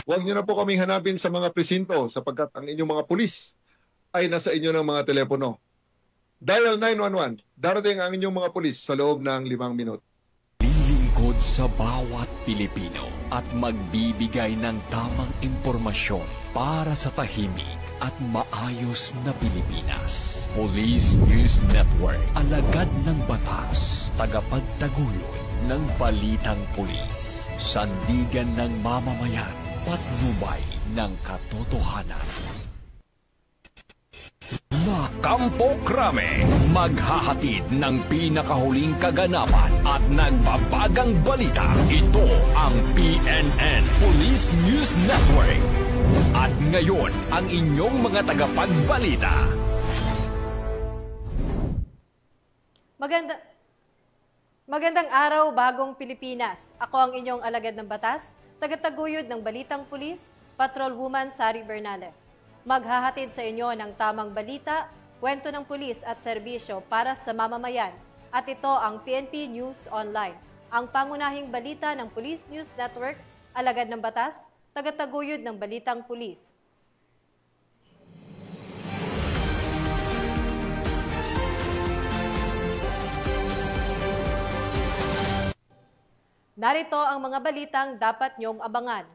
Huwag niyo na po kaming hanapin sa mga presinto sapagkat ang inyong mga pulis ay nasa inyo ng mga telepono. Dial 911. Darating ang inyong mga pulis sa loob ng 5 minuto. Lilingkod sa bawat Pilipino at magbibigay ng tamang impormasyon para sa tahimik at maayos na Pilipinas. Police News Network, alagad ng batas, tagapagtaguyod ng balitang pulis, sandigan ng mamamayan, patnubay ng katotohanan. Kampo Krame, maghahatid ng pinakahuling kaganapan at nagbabagang balita. Ito ang PNN Police News Network. At ngayon, ang inyong mga tagapagbalita. Magandang araw, bagong Pilipinas. Ako ang inyong alagad ng batas, tagataguyod ng Balitang Pulis, Patrolwoman Sari Bernales. Maghahatid sa inyo ng tamang balita, kwento ng pulis at serbisyo para sa mamamayan. At ito ang PNP News Online, ang pangunahing balita ng Police News Network, alagad ng batas, tagataguyod ng Balitang Pulis. Narito ang mga balitang dapat niyong abangan.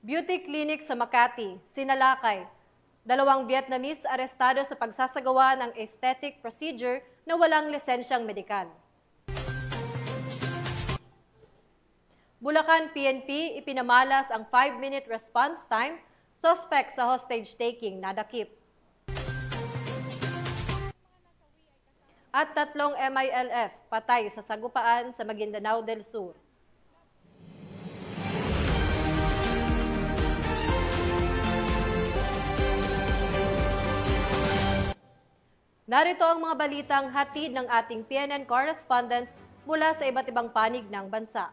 Beauty clinic sa Makati, sinalakay. 2 Vietnamese arestado sa pagsasagawa ng aesthetic procedure na walang lisensyang medikal. Bulacan PNP, ipinamalas ang 5-minute response time, suspect sa hostage taking nadakip. At 3 MILF, patay sa sagupaan sa Maguindanao del Sur. Narito ang mga balitang hatid ng ating PNN correspondents mula sa iba't ibang panig ng bansa.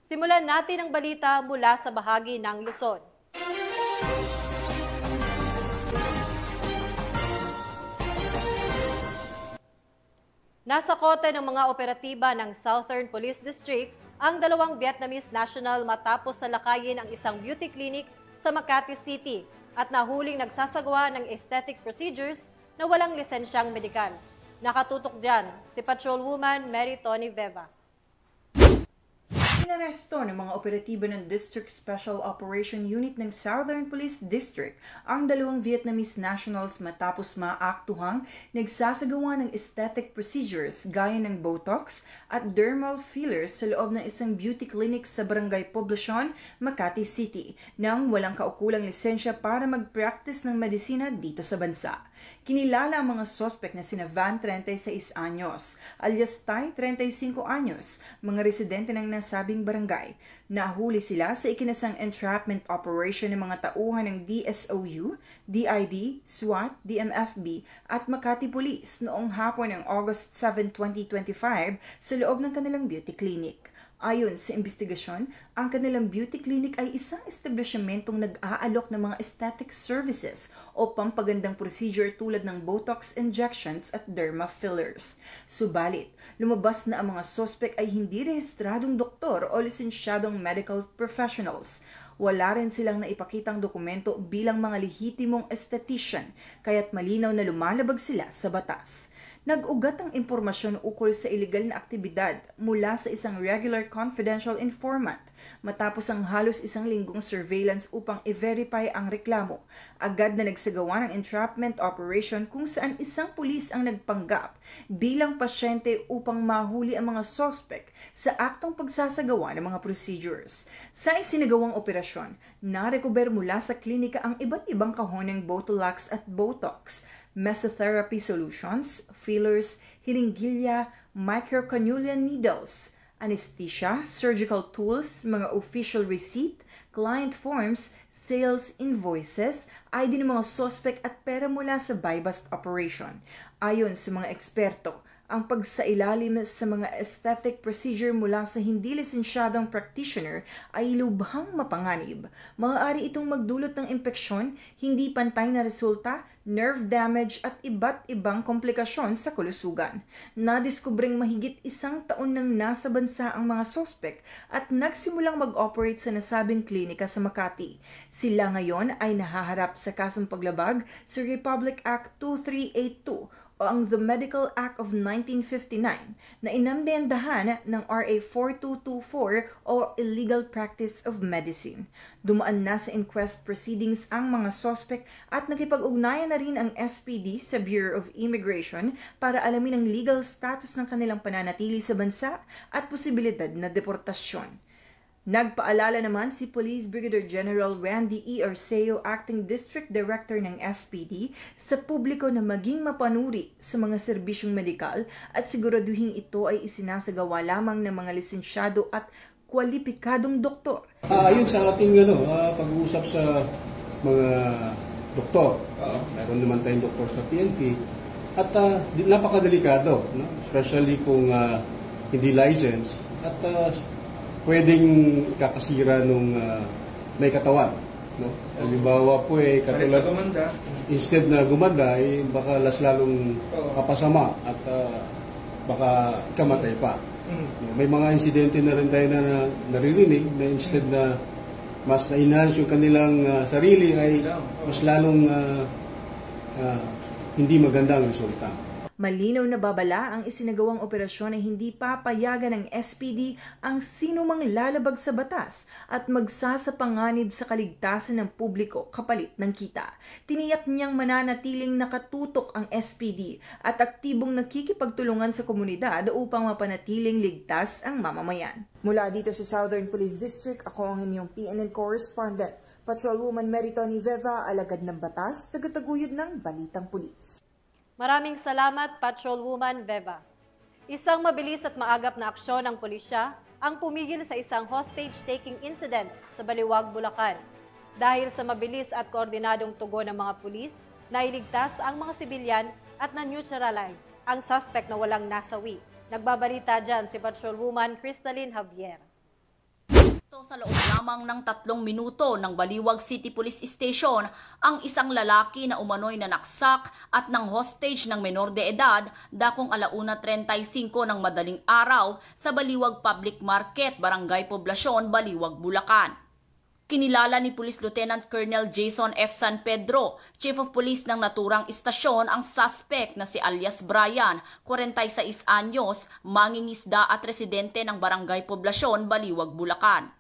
Simulan natin ang balita mula sa bahagi ng Luzon. Nasa kote ng mga operatiba ng Southern Police District ang 2 Vietnamese national matapos salakayin ang isang beauty clinic sa Makati City at nahuling nagsasagawa ng aesthetic procedures na walang lisensyang medikal. Nakatutok dyan si Patrolwoman Mary Tony Veva. Inaresto ng mga operatiba ng District Special Operation Unit ng Southern Police District ang 2 Vietnamese nationals matapos maaktuhang nagsasagawa ng aesthetic procedures gaya ng Botox at dermal fillers sa loob ng isang beauty clinic sa Barangay Poblacion, Makati City nang walang kaukulang lisensya para mag-practice ng medisina dito sa bansa. Kinilala ang mga sospek na sina Van, 36 anyos, alias Tay, 35 anyos, mga residente ng nasabing barangay. Nahuli sila sa ikinasang entrapment operation ng mga tauhan ng DSOU, DID, SWAT, DMFB at Makati Police noong hapon ng August 7, 2025 sa loob ng kanilang beauty clinic. Ayon sa investigasyon, ang kanilang beauty clinic ay isang establishmentong nag-aalok ng mga aesthetic services o pampagandang procedure tulad ng Botox injections at derma fillers. Subalit, lumabas na ang mga sospek ay hindi rehistradong doktor o lisensyadong medical professionals. Wala rin silang naipakitang dokumento bilang mga lehitimong esthetician, kaya't malinaw na lumalabag sila sa batas. Nag-ugat ang impormasyon ukol sa iligal na aktibidad mula sa isang regular confidential informant matapos ang halos 1 linggong surveillance upang i-verify ang reklamo. Agad na nagsagawa ng entrapment operation kung saan isang pulis ang nagpanggap bilang pasyente upang mahuli ang mga suspect sa aktong pagsasagawa ng mga procedures. Sa isinagawang operasyon, narecover mula sa klinika ang iba't ibang kahon ng Botulax at Botox, mesotherapy solutions, fillers, hiringgilya, microcannula needles, anesthesia, surgical tools, mga official receipt, client forms, sales invoices, ID ng mga suspect at pera mula sa buy-bust operation. Ayon sa mga eksperto, Ang pagsailalim sa mga aesthetic procedure mula sa hindi lisensyadong practitioner ay lubhang mapanganib. Maaari itong magdulot ng impeksyon, hindi pantay na resulta, nerve damage at iba't ibang komplikasyon sa kalusugan. Nadiskubring mahigit 1 taon nang nasa bansa ang mga sospek at nagsimulang mag-operate sa nasabing klinika sa Makati. Sila ngayon ay nahaharap sa kasong paglabag sa Republic Act 2382 o ang The Medical Act of 1959 na inambendahan ng RA 4224 o Illegal Practice of Medicine. Dumaan na sa inquest proceedings ang mga sospek at nakipag-ugnayan na rin ang SPD sa Bureau of Immigration para alamin ang legal status ng kanilang pananatili sa bansa at posibilidad na deportasyon. Nagpaalala naman si Police Brigadier General Randy E. Arceo, Acting District Director ng SPD, sa publiko na maging mapanuri sa mga serbisyong medikal at siguraduhin ito ay isinasagawa lamang ng mga lisensyado at kwalipikadong doktor. Ayun sa ating pag-uusap sa mga doktor, meron naman tayong doktor sa PNP at napakadelikado, no? Especially kung hindi license at pwedeng kakasira nung may katawan. No? Halimbawa po katulad, instead na gumanda, baka lalong kapasama at baka kamatay pa. May mga insidente na rin tayo na naririnig na instead na mas na-enhance yung kanilang sarili ay mas lalong hindi magandang resulta. Malinaw na babala ang isinagawang operasyon ay hindi papayagan ng SPD ang sinumang lalabag sa batas at magsasapanganib sa kaligtasan ng publiko kapalit ng kita. Tiniyak niyang mananatiling nakatutok ang SPD at aktibong nakikipagtulungan sa komunidad upang mapanatiling ligtas ang mamamayan. Mula dito sa Southern Police District, ako ang inyong PNN correspondent, Patrolwoman Meritoni Veva, alagad ng batas, tagataguyod ng Balitang Pulis. Maraming salamat, Patrolwoman Veva. Isang mabilis at maagap na aksyon ng pulisya ang pumigil sa isang hostage-taking incident sa Baliwag, Bulacan. Dahil sa mabilis at koordinadong tugon ng mga pulis, nailigtas ang mga sibilyan at na-neutralize ang suspect na walang nasawi. Nagbabalita dyan si Patrolwoman Crystalline Javier. Sa loob lamang ng 3 minuto ng Baliwag City Police Station, ang isang lalaki na umano'y nanaksak at ng hostage ng menor de edad dakong 1:35 ng madaling araw sa Baliwag Public Market, Barangay Poblacion, Baliwag, Bulacan. Kinilala ni Police Lieutenant Colonel Jason F. San Pedro, Chief of Police ng naturang istasyon, ang suspect na si alias Brian, 46 anyos, mangingisda at residente ng Barangay Poblacion, Baliwag, Bulacan.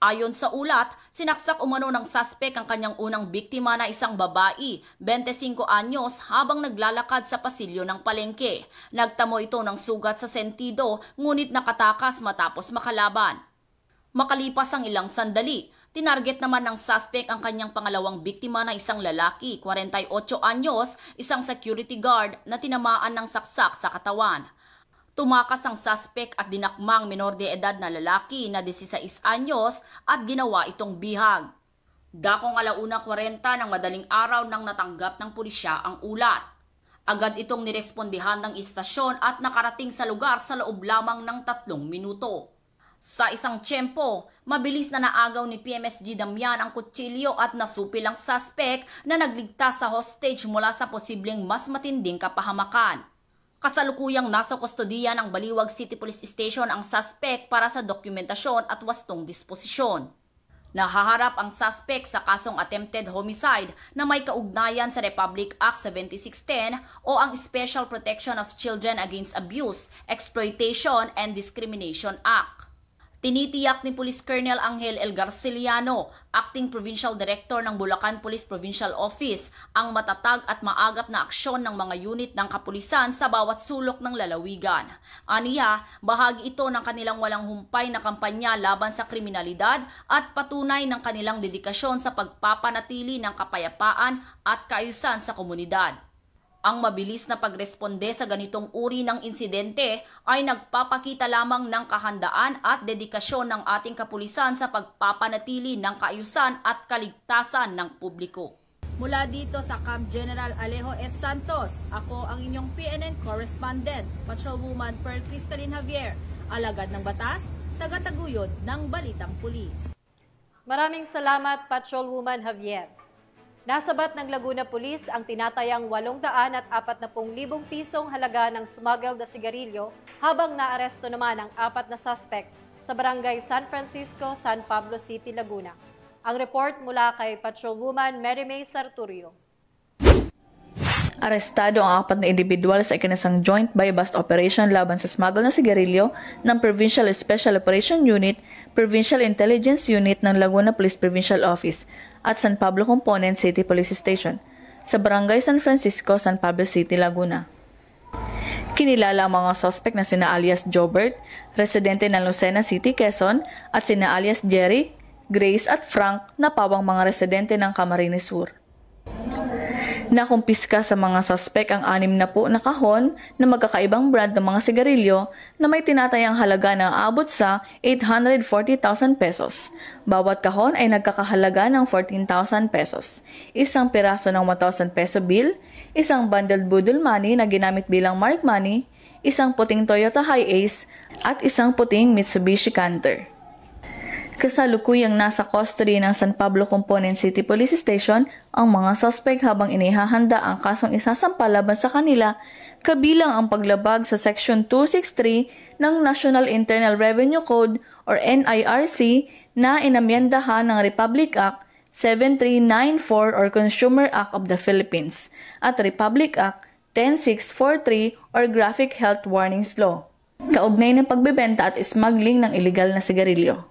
Ayon sa ulat, sinaksak umano ng suspect ang kanyang unang biktima na isang babae, 25 anyos, habang naglalakad sa pasilyo ng palengke. Nagtamo ito ng sugat sa sentido, ngunit nakatakas matapos makalaban. Makalipas ang ilang sandali, tinarget naman ng suspect ang kanyang pangalawang biktima na isang lalaki, 48 anyos, isang security guard na tinamaan ng saksak sa katawan. Tumakas ang suspect at dinakmang menor de edad na lalaki na 16 anyos at ginawa itong bihag. Dakong 1:40 ng madaling araw nang natanggap ng pulisya ang ulat. Agad itong nirespondihan ng istasyon at nakarating sa lugar sa loob lamang ng 3 minuto. Sa isang tiyempo, mabilis na naagaw ni PMSG Damian ang kutsilyo at nasupil ang suspect na nagligtas sa hostage mula sa posibleng mas matinding kapahamakan. Kasalukuyang nasa kustodiya ng Baliwag City Police Station ang suspect para sa dokumentasyon at wastong disposisyon. Nahaharap ang suspect sa kasong attempted homicide na may kaugnayan sa Republic Act 7610 o ang Special Protection of Children Against Abuse, Exploitation and Discrimination Act. Tinitiyak ni Police Colonel Angel L. Garciliano, Acting Provincial Director ng Bulacan Police Provincial Office, ang matatag at maagap na aksyon ng mga unit ng kapulisan sa bawat sulok ng lalawigan. Aniya, bahagi ito ng kanilang walang humpay na kampanya laban sa kriminalidad at patunay ng kanilang dedikasyon sa pagpapanatili ng kapayapaan at kaayusan sa komunidad. Ang mabilis na pagresponde sa ganitong uri ng insidente ay nagpapakita lamang ng kahandaan at dedikasyon ng ating kapulisan sa pagpapanatili ng kaayusan at kaligtasan ng publiko. Mula dito sa Camp General Alejo S. Santos, ako ang inyong PNN correspondent, Patrolwoman Pearl Cristalin Javier, alagad ng batas, tagataguyod ng Balitang Pulis. Maraming salamat, Patrolwoman Javier. Nasabat ng Laguna Police ang tinatayang 840,000 pisong halaga ng smuggled na sigarilyo habang naaresto naman ang 4 na suspect sa Barangay San Francisco, San Pablo City, Laguna. Ang report mula kay Patrolwoman Mary May Sarturio. Arestado ang 4 na individual sa ikinasang joint buy-bust operation laban sa smuggle na sigarilyo ng Provincial Special Operation Unit, Provincial Intelligence Unit ng Laguna Police Provincial Office at San Pablo Component City Police Station sa Barangay San Francisco, San Pablo City, Laguna. Kinilala ang mga suspect na sina alias Jobert, residente ng Lucena City, Quezon, at sina alias Jerry, Grace at Frank na pawang mga residente ng Camarines Sur. Nakumpiska sa mga suspect ang 6 na kahon na magkakaibang brand ng mga sigarilyo na may tinatayang halaga na aabot sa 840,000 pesos. Bawat kahon ay nagkakahalaga ng 14,000 pesos. Isang piraso ng 1,000 peso bill, isang bundled budol money na ginamit bilang mark money, isang puting Toyota Hi-Ace at isang puting Mitsubishi Canter. Kasalukuyang nasa custody ng San Pablo Component City Police Station ang mga suspect habang inihahanda ang kasong isasampa laban sa kanila, kabilang ang paglabag sa Section 263 ng National Internal Revenue Code or NIRC na inamyendahan ng Republic Act 7394 or Consumer Act of the Philippines at Republic Act 10643 or Graphic Health Warnings Law, kaugnay ng pagbebenta at smuggling ng illegal na sigarilyo.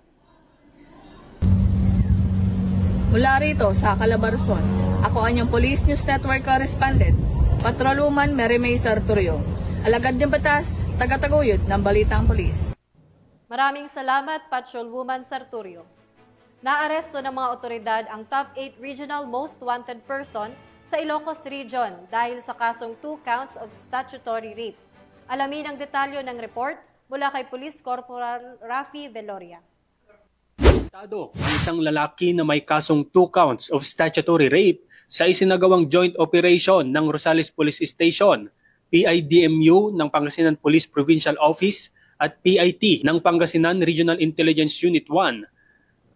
Mula rito sa Calabarzon, ako ang inyong Police News Network correspondent, Patrolwoman Mary May Sarturio. Alagad ng batas, tagataguyod ng Balitang Pulis. Maraming salamat, Patrolwoman Sarturio. Naaresto ng mga otoridad ang top 8 regional most wanted person sa Ilocos Region dahil sa kasong 2 counts of statutory rape. Alamin ang detalyo ng report mula kay Police Corporal Rafi Veloria. Arestado ang isang lalaki na may kasong 2 counts of statutory rape sa isinagawang joint operation ng Rosales Police Station, PIDMU ng Pangasinan Police Provincial Office at PIT ng Pangasinan Regional Intelligence Unit 1.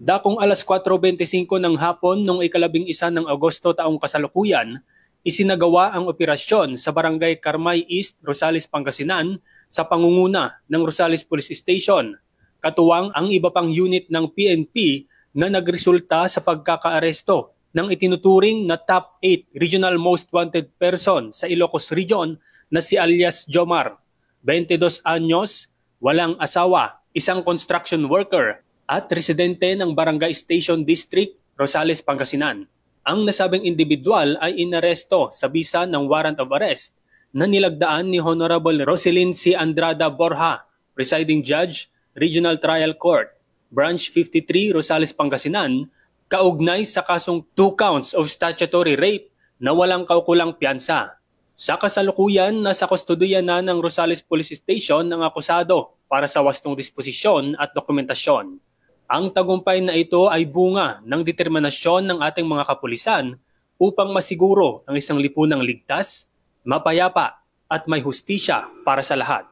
Dakong alas 4:25 ng hapon noong 11 ng Agosto taong kasalukuyan, isinagawa ang operasyon sa Barangay Carmay East, Rosales, Pangasinan sa pangunguna ng Rosales Police Station. Katuwang ang iba pang unit ng PNP na nagresulta sa pagkakaaresto ng itinuturing na top 8 regional most wanted person sa Ilocos Region na si alias Jomar, 22 anyos, walang asawa, isang construction worker at residente ng Barangay Station District, Rosales, Pangasinan. Ang nasabing individual ay inaresto sa bisa ng warrant of arrest na nilagdaan ni Honorable Roselyn C. Andrada Borja, Presiding Judge, Regional Trial Court, Branch 53, Rosales, Pangasinan, kaugnay sa kasong 2 counts of statutory rape na walang kaukulang piyansa. Sa kasalukuyan, nasa kustodiya na ng Rosales Police Station ang akusado para sa wastong disposisyon at dokumentasyon. Ang tagumpay na ito ay bunga ng determinasyon ng ating mga kapulisan upang masiguro ang isang lipunang ligtas, mapayapa at may hustisya para sa lahat.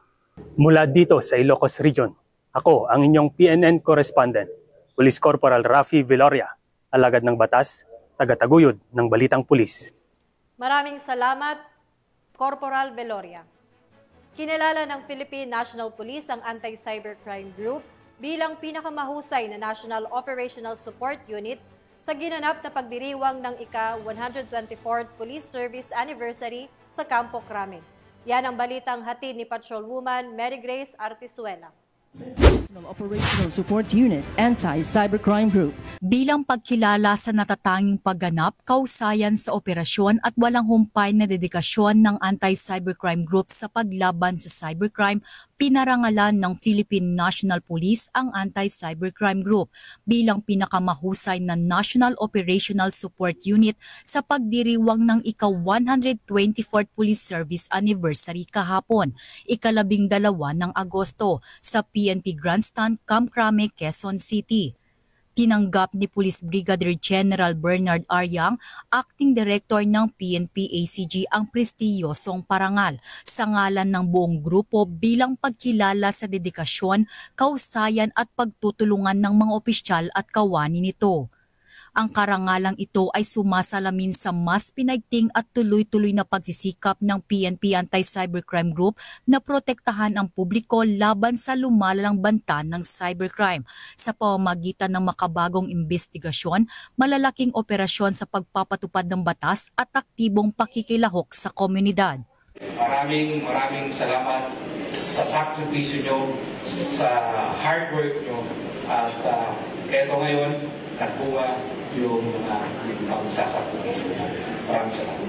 Mula dito sa Ilocos Region, ako ang inyong PNN correspondent, Police Corporal Rafi Veloria, alagad ng batas, tagataguyod ng Balitang Pulis. Maraming salamat, Corporal Veloria. Kinilala ng Philippine National Police ang Anti-Cybercrime Group bilang pinakamahusay na National Operational Support Unit sa ginanap na pagdiriwang ng ika-124th Police Service Anniversary sa Campo Crame. Yan ang balitang hatid ni Patrolwoman Mary Grace Artizuela. Operational Support Unit Anti-Cybercrime Group. Bilang pagkilala sa natatanging pagganap, kausayan sa operasyon at walang humpay na dedikasyon ng Anti-Cybercrime Group sa paglaban sa cybercrime, pinarangalan ng Philippine National Police ang Anti-Cybercrime Group bilang pinakamahusay na National Operational Support Unit sa pagdiriwang ng ika-124th Police Service Anniversary kahapon, ika-12 ng Agosto sa PNP Grandstand, Camp Crame, Quezon City. Tinanggap ni Police Brigadier General Bernard Aryang, Acting Director ng PNP-ACG ang prestiyosong parangal sa ngalan ng buong grupo bilang pagkilala sa dedikasyon, kausayan at pagtutulungan ng mga opisyal at kawani nito. Ang karangalang ito ay sumasalamin sa mas pinaigting at tuloy-tuloy na pagsisikap ng PNP Anti-Cybercrime Group na protektahan ang publiko laban sa lumalalang banta ng cybercrime sa pamamagitan ng makabagong investigasyon, malalaking operasyon sa pagpapatupad ng batas at aktibong pakikilahok sa komunidad. Maraming salamat sa sakripisyo nyo, sa hard work nyo, at eto ngayon, nagbunga yung pagsasapunin. Maraming salamat.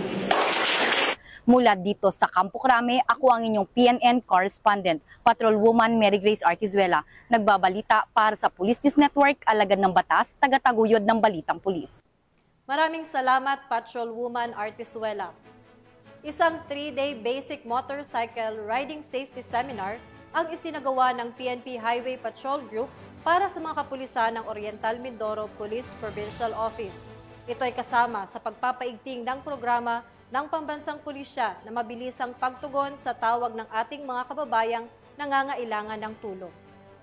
Mula dito sa Campo Crame, ako ang inyong PNN correspondent, Patrolwoman Mary Grace Artizuela, nagbabalita para sa Police News Network, alagad ng batas, tagataguyod ng balitang pulis. Maraming salamat, Patrolwoman Artizuela. Isang 3-day basic motorcycle riding safety seminar ang isinagawa ng PNP Highway Patrol Group para sa mga kapulisan ng Oriental Mindoro Police Provincial Office. Ito ay kasama sa pagpapaigting ng programa ng pambansang pulisya na mabilisang pagtugon sa tawag ng ating mga kababayang nangangailangan ng tulong.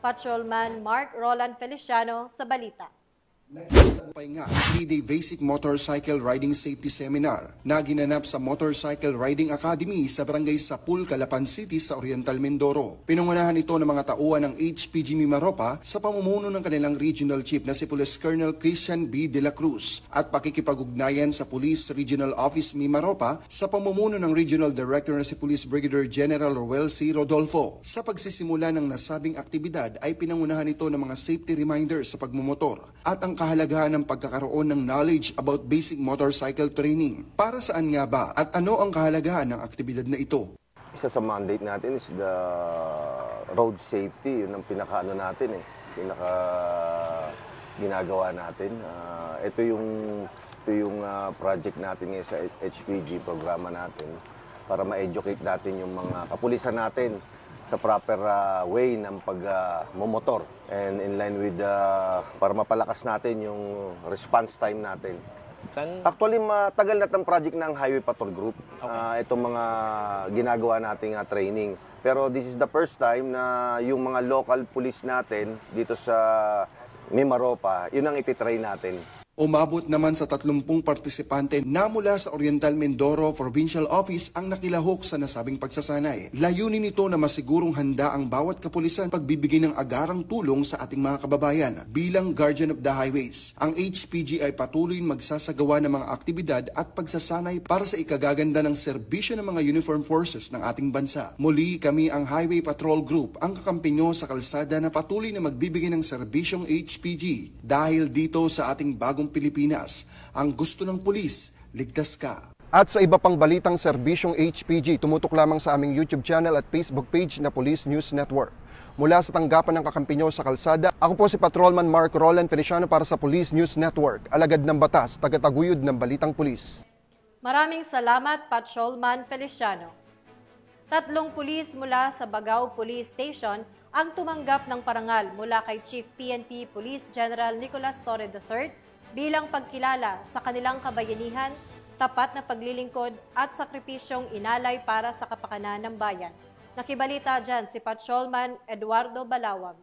Patrolman Mark Roland Feliciano sa balita. Nagtagumpay nga ang 3-day basic motorcycle riding safety seminar na ginanap sa Motorcycle Riding Academy sa Barangay Sapul, Calapan City sa Oriental Mindoro. Pinangunahan ito ng mga tauhan ng HPG Mimaropa sa pamumuno ng kanilang regional chief na si Police Colonel Christian B. De La Cruz at pakikipag-ugnayan sa Police Regional Office Mimaropa sa pamumuno ng Regional Director na si Police Brigadier General Roel C. Rodolfo. Sa pagsisimula ng nasabing aktibidad ay pinangunahan ito ng mga safety reminders sa pagmumotor at ang kahalagahan ng pagkakaroon ng knowledge about basic motorcycle training. Para saan nga ba at ano ang kahalagahan ng aktibidad na ito? Isa sa mandate natin is the road safety. Yun ang pinaka-ano natin pinaka ginagawa natin. Ito yung project natin ngayon sa HPG, programa natin, para ma-educate natin yung mga kapulisan natin sa proper way ng pagmumotor and in line with para mapalakas natin yung response time natin. Actually, matagal na itong project ng Highway Patrol Group. Itong mga ginagawa nating training. Pero this is the first time na yung mga local police natin dito sa Mimaropa, yun ang ititrain natin. Umabot naman sa 30 partisipante na mula sa Oriental Mindoro Provincial Office ang nakilahok sa nasabing pagsasanay. Layunin nito na masigurong handa ang bawat kapulisan pagbibigay ng agarang tulong sa ating mga kababayan. Bilang Guardian of the Highways, ang HPG ay patuloy magsasagawa ng mga aktibidad at pagsasanay para sa ikagaganda ng serbisyo ng mga uniformed forces ng ating bansa. Muli kami ang Highway Patrol Group, ang kakampi nyo sa kalsada na patuloy na magbibigay ng serbisyong HPG. Dahil dito sa ating bagong Pilipinas, ang gusto ng pulis, ligtas ka. At sa iba pang balitang serbisyong HPG, tumutok lamang sa aming YouTube channel at Facebook page na Police News Network. Mula sa tanggapan ng kakampi nyo sa kalsada, ako po si Patrolman Mark Roland Feliciano para sa Police News Network, alagad ng batas, tagataguyod ng balitang pulis. Maraming salamat, Patrolman Feliciano. 3 pulis mula sa Bagao Police Station ang tumanggap ng parangal mula kay Chief PNP Police General Nicolas Torre III bilang pagkilala sa kanilang kabayanihan, tapat na paglilingkod at sakripisyong inalay para sa kapakanan ng bayan. Nakibalita dyan si Patrolman Eduardo Balawag.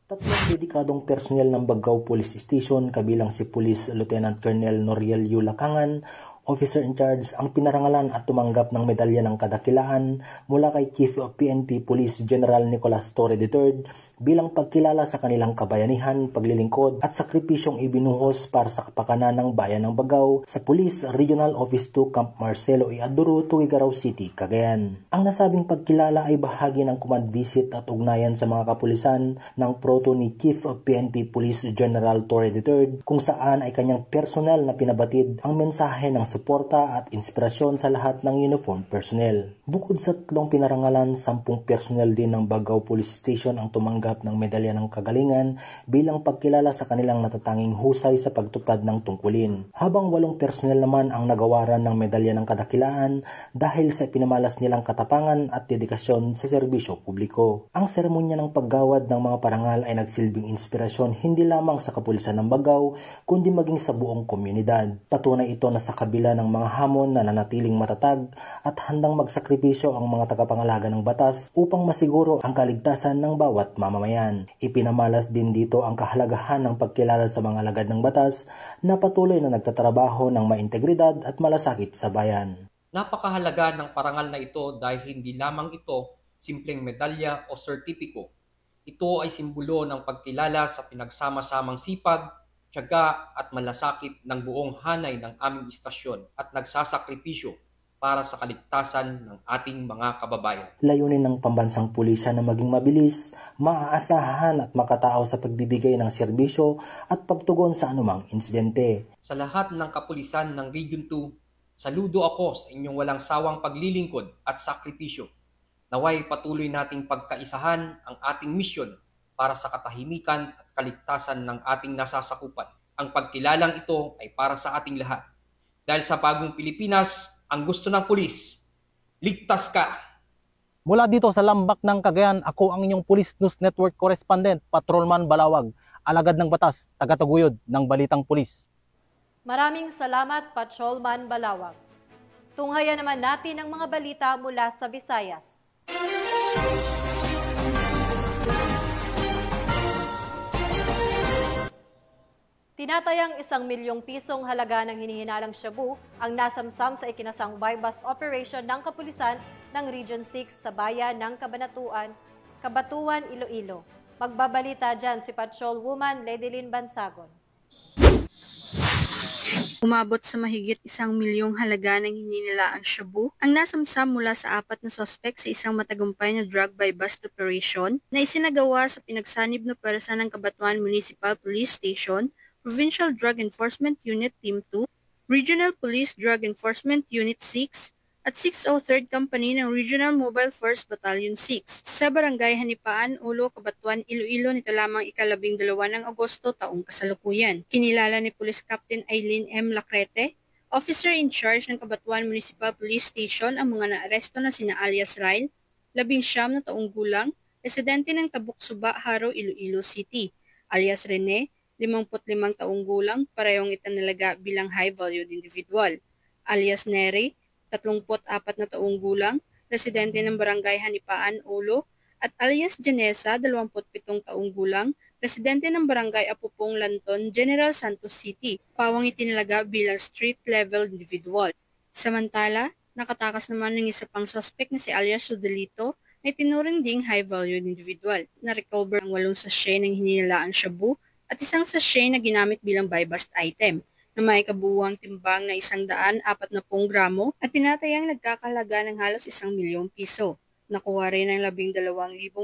3 dedikadong personnel ng Bagao Police Station kabilang si Police Lieutenant Colonel Noriel Yulacangan, Officer in Charge, ang pinarangalan at tumanggap ng medalya ng kadakilaan mula kay Chief of PNP Police General Nicolas Torre III bilang pagkilala sa kanilang kabayanihan, paglilingkod at sakripisyong ibinuhos para sa kapakanan ng bayan ng Bagao sa Police Regional Office 2 Camp Marcelo E. Aduro, Tuguegarao City, Cagayan. Ang nasabing pagkilala ay bahagi ng command visit at ugnayan sa mga kapulisan ng proto ni Chief of PNP Police General Torre III kung saan ay kanyang personal na pinabatid ang mensahe ng suporta at inspirasyon sa lahat ng uniform personnel. Bukod sa 3 pinarangalan, 10 personnel din ng Bagao Police Station ang tumanggap tumanggap ng medalya ng kagalingan bilang pagkilala sa kanilang natatanging husay sa pagtupad ng tungkulin. Habang 8 personnel naman ang nagawaran ng medalya ng kadakilaan dahil sa pinamalas nilang katapangan at dedikasyon sa serbisyo publiko. Ang seremonya ng paggawad ng mga parangal ay nagsilbing inspirasyon hindi lamang sa kapulisan ng Bagao kundi maging sa buong komunidad. Patunay ito na sa kabila ng mga hamon na nanatiling matatag at handang magsakripisyo ang mga tagapangalaga ng batas upang masiguro ang kaligtasan ng bawat mamamayan. Ipinamalas din dito ang kahalagahan ng pagkilala sa mga alagad ng batas na patuloy na nagtatrabaho ng maintegridad at malasakit sa bayan. Napakahalaga ng parangal na ito dahil hindi lamang ito simpleng medalya o sertipiko. Ito ay simbolo ng pagkilala sa pinagsama-samang sipag, tiyaga at malasakit ng buong hanay ng aming istasyon at nagsasakripisyo para sa kaligtasan ng ating mga kababayan. Layunin ng pambansang pulisya na maging mabilis, maaasahan at makatao sa pagbibigay ng serbisyo at pagtugon sa anumang insidente. Sa lahat ng kapulisan ng Region 2, saludo ako sa inyong walang sawang paglilingkod at sakripisyo. Naway patuloy nating pagkaisahan ang ating misyon para sa katahimikan at kaligtasan ng ating nasasakupan. Ang pagkilalang ito ay para sa ating lahat. Dahil sa bagong Pilipinas, ang gusto ng pulis, ligtas ka! Mula dito sa Lambak ng Cagayan, ako ang inyong Police News Network Correspondent, Patrolman Balawag, alagad ng batas, tagataguyod ng Balitang Pulis. Maraming salamat, Patrolman Balawag. Tunghayan naman natin ang mga balita mula sa Visayas. Tinatayang 1 milyong pisong halaga ng hinihinalang shabu ang nasamsam sa ikinasang buy-bust operation ng kapulisan ng Region 6 sa bayan ng Kabatuan, Iloilo. Magbabalita dyan si Patrolwoman Ledilyn Bansagon. Umabot sa mahigit 1 milyong halaga ng hininilaang shabu ang nasamsam mula sa 4 na sospek sa isang matagumpay na drug buy-bust operation na isinagawa sa pinagsanib na pwersa ng Kabatuan Municipal Police Station, Provincial Drug Enforcement Unit Team 2, Regional Police Drug Enforcement Unit 6, at 603rd Company ng Regional Mobile Force Battalion 6 sa Barangay Hanipaan, Ulo, Kabatuan, Iloilo nito lamang 12 ng Agosto taong kasalukuyan. Kinilala ni Police Captain Eileen M. Lacrete, Officer in Charge ng Kabatuan Municipal Police Station, ang mga naaresto na sina alias Ryle, 19 na taong gulang, residente ng Tabuk Suba, Haro, Iloilo City, alias Rene, 55 taong gulang, parehong itinalaga bilang high-valued individual, alias Neri, 34 na taong gulang, residente ng Barangay Hanipaan, Ulo, at alias Janessa, 27 taong gulang, residente ng Barangay Apupong, Lanton, General Santos City, pawang itinalaga bilang street-level individual. Samantala, nakatakas naman ng isa pang suspect na si alias Rodelito na itinuring ding high-valued individual. Na-recover ang 8 sachet ng hininilaang shabu at 1 sachet na ginamit bilang buy-bust item na may kabuuang timbang na 140 gramo at tinatayang nagkakalaga ng halos 1 milyong piso. Nakuha rin ang 12,000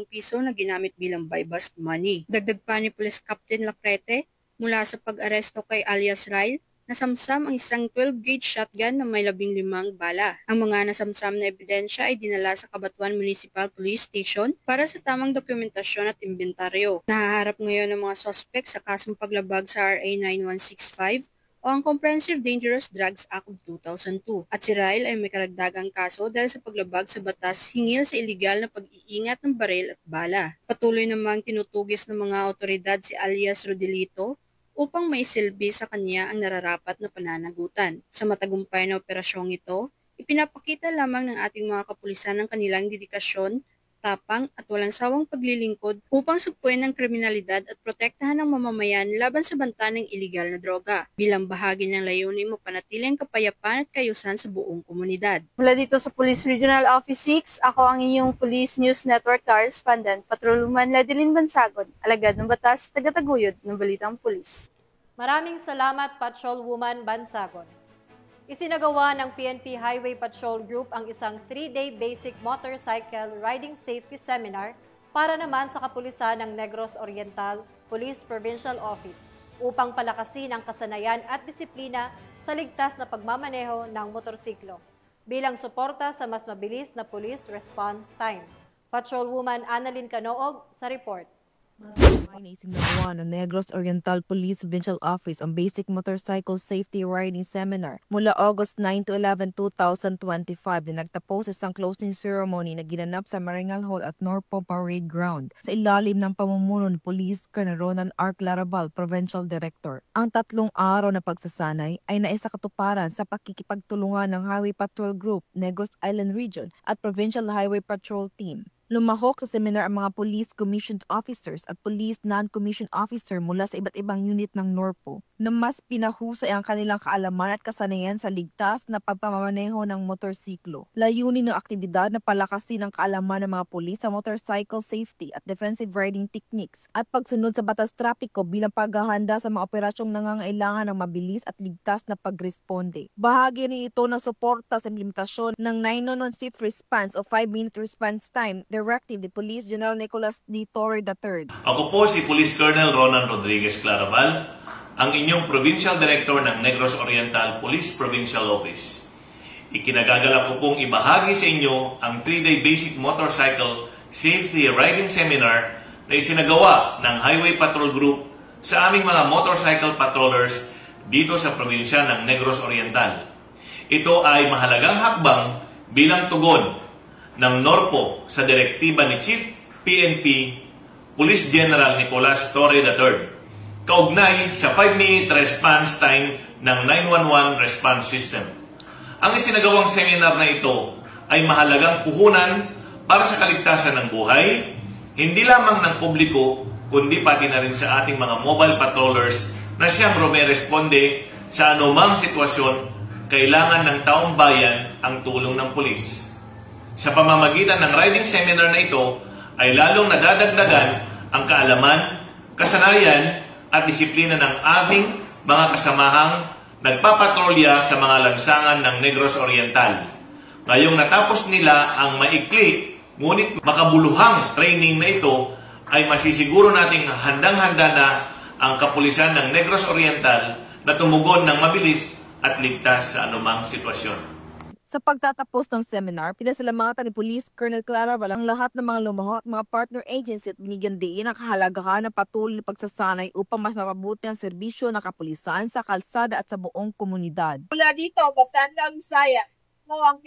piso na ginamit bilang buy-bust money. Dagdag pa ni Police Captain Lacrete, mula sa pag-aresto kay alias Ryle, nasamsam ang isang 12-gauge shotgun na may 15 bala. Ang mga nasamsam na ebidensya ay dinala sa Kabatuan Municipal Police Station para sa tamang dokumentasyon at inventaryo. Nahaharap ngayon ng mga suspect sa kasong paglabag sa RA 9165 o ang Comprehensive Dangerous Drugs Act of 2002. At si Ryle ay may karagdagang kaso dahil sa paglabag sa batas hingil sa iligal na pag-iingat ng baril at bala. Patuloy namang tinutugis ng mga otoridad si alias Rodelito upang maisilbi sa kanya ang nararapat na pananagutan. Sa matagumpay na operasyong ito, ipinapakita lamang ng ating mga kapulisan ang kanilang dedikasyon, tapang at walang sawang paglilingkod upang sugpuin ang kriminalidad at protektahan ng mamamayan laban sa banta ng iligal na droga. Bilang bahagi ng layunin mapanatiling kapayapaan at kayusan sa buong komunidad. Mula dito sa Police Regional Office 6, ako ang inyong Police News Network Correspondent, Patrolwoman Ledilyn Bansagon, alagad ng batas, tagataguyod ng Balitang Pulis. Maraming salamat, Patrolwoman Bansagon. Isinagawa ng PNP Highway Patrol Group ang isang 3-day basic motorcycle riding safety seminar para naman sa kapulisan ng Negros Oriental Police Provincial Office upang palakasin ang kasanayan at disiplina sa ligtas na pagmamaneho ng motorsiklo bilang suporta sa mas mabilis na police response time. Patrolwoman Annalyn Canoog sa report. Isinagawa ng Negros Oriental Police Provincial Office ang Basic Motorcycle Safety Riding Seminar mula August 9 to 11, 2025 na nagtapos sa isang closing ceremony na ginanap sa Maringal Hall at Norpo Parade Ground sa ilalim ng pamumuno ni Police Colonel Ronan R. Claraval, Provincial Director. Ang 3 araw na pagsasanay ay naisakatuparan sa pakikipagtulungan ng Highway Patrol Group, Negros Island Region at Provincial Highway Patrol Team. Lumahok sa seminar ang mga police commissioned officers at police non-commissioned officer mula sa iba't ibang unit ng Norpo na mas pinahusay ang kanilang kaalaman at kasanayan sa ligtas na pagpamamaneho ng motorsiklo. Layunin ng aktibidad na palakasin ang kaalaman ng mga pulis sa motorcycle safety at defensive riding techniques at pagsunod sa batas trapiko bilang paghahanda sa mga operasyong nangangailangan ng mabilis at ligtas na pagresponde. Bahagi rin ito ng suporta sa implementasyon ng 911 Swift Response o 5-minute response time Directive ni Police General Nicolas D. Torre III. Ako po si Police Colonel Ronan Rodriguez Claraval, ang inyong Provincial Director ng Negros Oriental Police Provincial Office. Ikinagagalak ko pong ibahagi sa inyo ang 3-day Basic Motorcycle Safety Riding Seminar na isinagawa ng Highway Patrol Group sa aming mga motorcycle patrollers dito sa probinsya ng Negros Oriental. Ito ay mahalagang hakbang bilang tugon ng Norpo sa direktiba ni Chief PNP Police General Nicolas Torre III, kaugnay sa 5-minute response time ng 911 response system. Ang isinagawang seminar na ito ay mahalagang puhunan para sa kaligtasan ng buhay, hindi lamang ng publiko, kundi pati na rin sa ating mga mobile patrollers na siyang rumeresponde sa anumang sitwasyon kailangan ng taong bayan ang tulong ng pulis. Sa pamamagitan ng riding seminar na ito ay lalong nadadagdagan ang kaalaman, kasanayan at disiplina ng aming mga kasamahang nagpapatrolya sa mga lansangan ng Negros Oriental. Ngayong natapos nila ang maikli ngunit makabuluhang training na ito ay masisiguro nating handang-handa na ang kapulisan ng Negros Oriental na tumugon ng mabilis at ligtas sa anumang sitwasyon. Sa pagtatapos ng seminar, pinasalamatan ni Police Colonel Claraval ang lahat ng mga lumahok at mga partner agency at binigyan din ang kahalagahan ng patuloy na pagsasanay upang mas mapabuti ang serbisyo ng kapulisan sa kalsada at sa buong komunidad. Mula dito sa Central Visayas, ang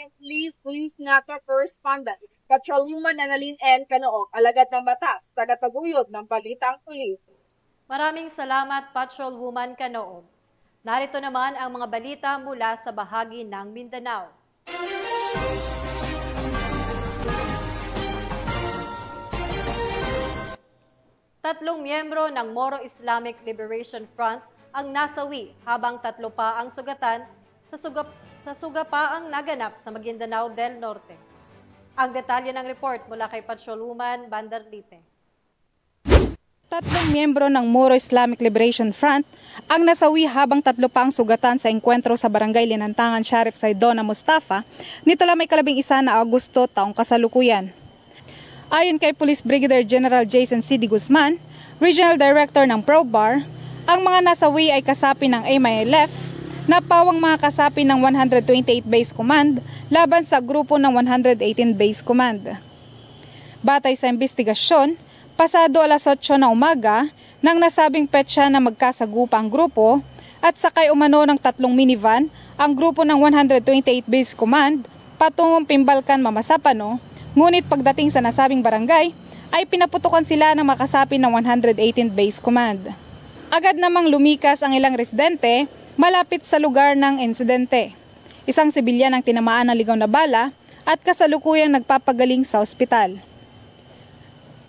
Police Network Correspondent, Patrolwoman Annalyn N. Canook, alagad ng batas, tagataguyod ng Balitang Pulis. Maraming salamat, Patrolwoman Canook. Narito naman ang mga balita mula sa bahagi ng Mindanao. Tatlong miyembro ng Moro Islamic Liberation Front ang nasawi habang 3 pa ang sugatan sa sugapaang naganap sa Maguindanao del Norte. Ang detalye ng report mula kay Patrolwoman Bandarlipe. 3 miyembro ng Moro Islamic Liberation Front ang nasawi habang 3 pa ang sugatan sa engkwentro sa Barangay Linantangan, Sheriff Saidona Mustafa nito lamay 11 na Agosto taong kasalukuyan. Ayon kay Police Brigadier General Jason C. D. Guzman, Regional Director ng ProBAR, ang mga nasawi ay kasapi ng MILF na pawang mga kasapi ng 128 Base Command laban sa grupo ng 118 Base Command. Batay sa investigasyon, pasado alas 8 na umaga nang nasabing petsa na magkasagupa ang grupo at sakay umano ng 3 minivan ang grupo ng 128 Base Command patungong Pimbalkan, Mamasapano, ngunit pagdating sa nasabing barangay ay pinaputukan sila ng makasapi ng 118 Base Command. Agad namang lumikas ang ilang residente malapit sa lugar ng insidente. Isang sibilyan ang tinamaan ng ligaw na bala at kasalukuyang nagpapagaling sa ospital.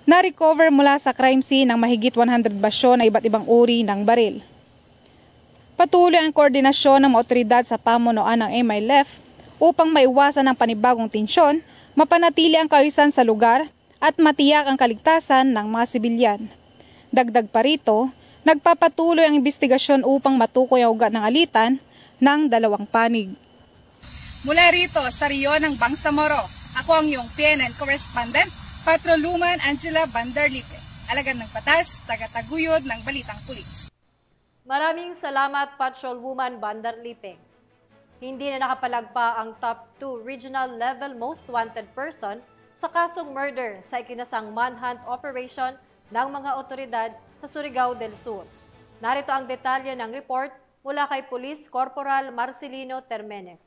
Na-recover mula sa crime scene ang mahigit 100 basyo na iba't ibang uri ng baril. Patuloy ang koordinasyon ng mga otoridad sa pamunuan ng MILF upang maiwasan ang panibagong tensyon, mapanatili ang kaayusan sa lugar at matiyak ang kaligtasan ng mga sibilyan. Dagdag pa rito, nagpapatuloy ang investigasyon upang matukoy ang ugat ng alitan ng 2 panig. Mula rito sa Rio ng Bangsamoro, ako ang iyong PNN Correspondent, Patrolwoman Angela Bandarlipe, alagad ng batas, tagataguyod ng Balitang Pulis. Maraming salamat, Patrolwoman Bandarlipe. Hindi na nakapalagpa ang top 2 regional level most wanted person sa kasong murder sa ikinasang manhunt operation ng mga otoridad sa Surigao del Sur. Narito ang detalye ng report mula kay Police Corporal Marcelino Termenes.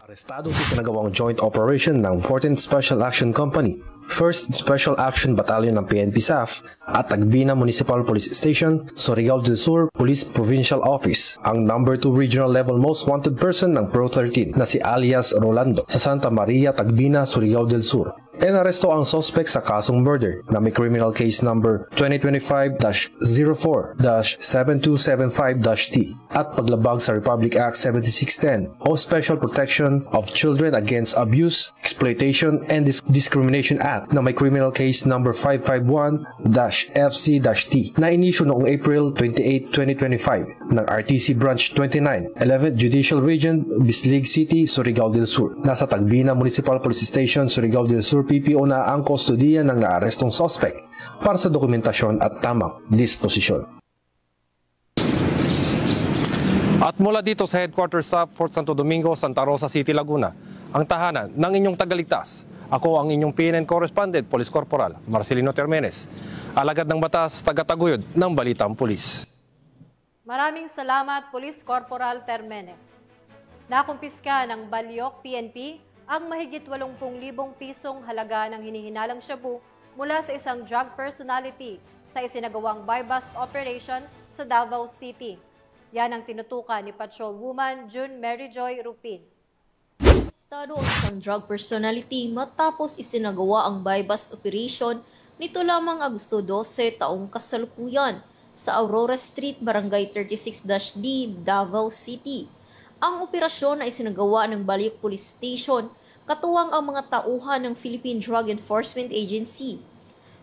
Arestado sa sinagawang joint operation ng 14th Special Action Company, 1st Special Action Battalion ng PNP SAF at Tagbina Municipal Police Station, Surigao del Sur Police Provincial Office, ang number 2 regional level most wanted person ng Pro 13 na si alias Rolando sa Santa Maria, Tagbina, Surigao del Sur. Inaresto ang suspect sa kasong murder na may criminal case number 2025-04-7275-T at paglabag sa Republic Act 7610 o Special Protection of Children Against Abuse, Exploitation, and Discrimination Act na may criminal case number 551-FC-T na inisyu noong April 28, 2025 ng RTC Branch 29, 11th Judicial Region, Bislig City, Surigao del Sur. Nasa Tagbina Municipal Police Station, Surigao del Sur, PPO na ang kustodiya ng naarestong suspect para sa dokumentasyon at tamang disposisyon. At mula dito sa headquarters sa Fort Santo Domingo, Santa Rosa City, Laguna, ang tahanan ng inyong tagaligtas. Ako ang inyong PNN correspondent, Police Corporal Marcelino Termenes, alagad ng batas, tagataguyod ng Balitang Pulis. Maraming salamat, Police Corporal Termenes. Nakumpiska ng Balyok PNP ang mahigit 80,000 pisong halaga ng hinihinalang shabu mula sa isang drug personality sa isinagawang buy-bust operation sa Davao City. Yan ang tinutukan ni Patrolwoman June Mary Joy Rupin. Estado ang isang drug personality matapos isinagawa ang buy-bust operation nito lamang Agosto 12 taong kasalukuyan sa Aurora Street, Barangay 36-D, Davao City. Ang operasyon ay isinagawa ng Balyok Police Station katuwang ang mga tauhan ng Philippine Drug Enforcement Agency.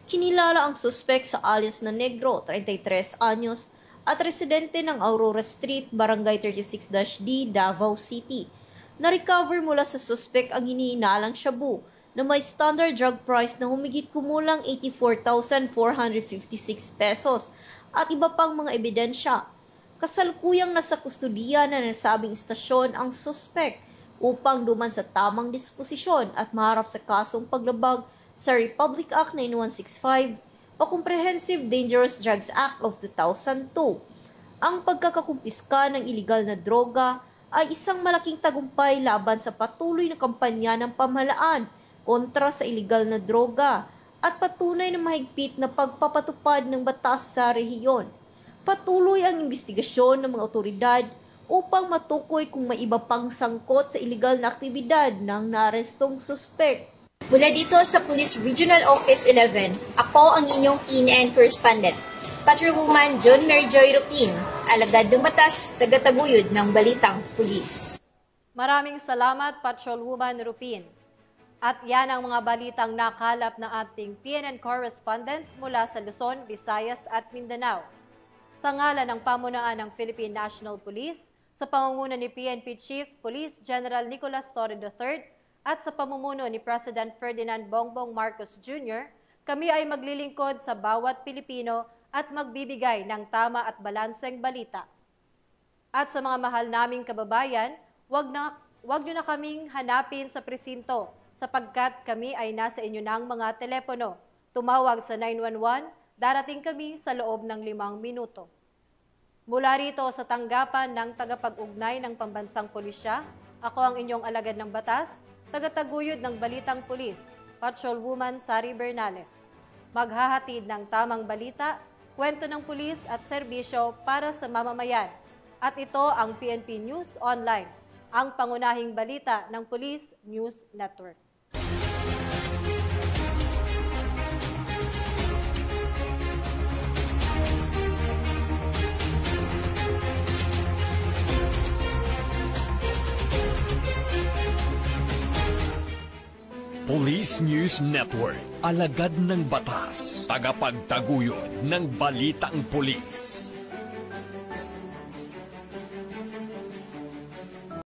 Kinilala ang suspek sa alias na Negro, 33 anyos, at residente ng Aurora Street, Barangay 36-D, Davao City. Na-recover mula sa suspek ang hinihinalang shabu na may standard drug price na humigit kumulang 84,456 pesos at iba pang mga ebidensya. Kasalukuyang nasa kustodiya na nasabing istasyon ang suspek upang duman sa tamang disposisyon at maharap sa kasong paglabag sa Republic Act 9165 o Comprehensive Dangerous Drugs Act of 2002. Ang pagkakakumpiska ng iligal na droga ay isang malaking tagumpay laban sa patuloy na kampanya ng pamahalaan kontra sa iligal na droga at patunay na mahigpit na pagpapatupad ng batas sa rehiyon. Patuloy ang investigasyon ng mga otoridad upang matukoy kung may iba pang sangkot sa iligal na aktibidad ng naarestong suspek. Mula dito sa Police Regional Office 11, ako ang inyong PNN correspondent, Patrolwoman June Mary Joy Rupin, alagad ng batas, tagataguyod ng Balitang Pulis. Maraming salamat, Patrolwoman Rupin. At yan ang mga balitang nakalap ng ating PNN correspondents mula sa Luzon, Visayas at Mindanao. Sa ngalan ng pamunuan ng Philippine National Police, sa pamumuno ni PNP Chief Police General Nicolas Torre III at sa pamumuno ni President Ferdinand Bongbong Marcos Jr., kami ay maglilingkod sa bawat Pilipino at magbibigay ng tama at balanseng balita. At sa mga mahal naming kababayan, wag nyo na kaming hanapin sa presinto sapagkat kami ay nasa inyo ng mga telepono. Tumawag sa 911, darating kami sa loob ng 5 minuto. Mula rito sa tanggapan ng tagapag-ugnay ng Pambansang Pulisya, ako ang inyong alagad ng batas, tagataguyod ng Balitang Pulis, Patrolwoman Sari Bernales. Maghahatid ng tamang balita, kwento ng pulis at serbisyo para sa mamamayan. At ito ang PNP News Online, ang pangunahing balita ng Police News Network. Police News Network, alagad ng batas, tagapagtaguyod ng Balitang Pulis.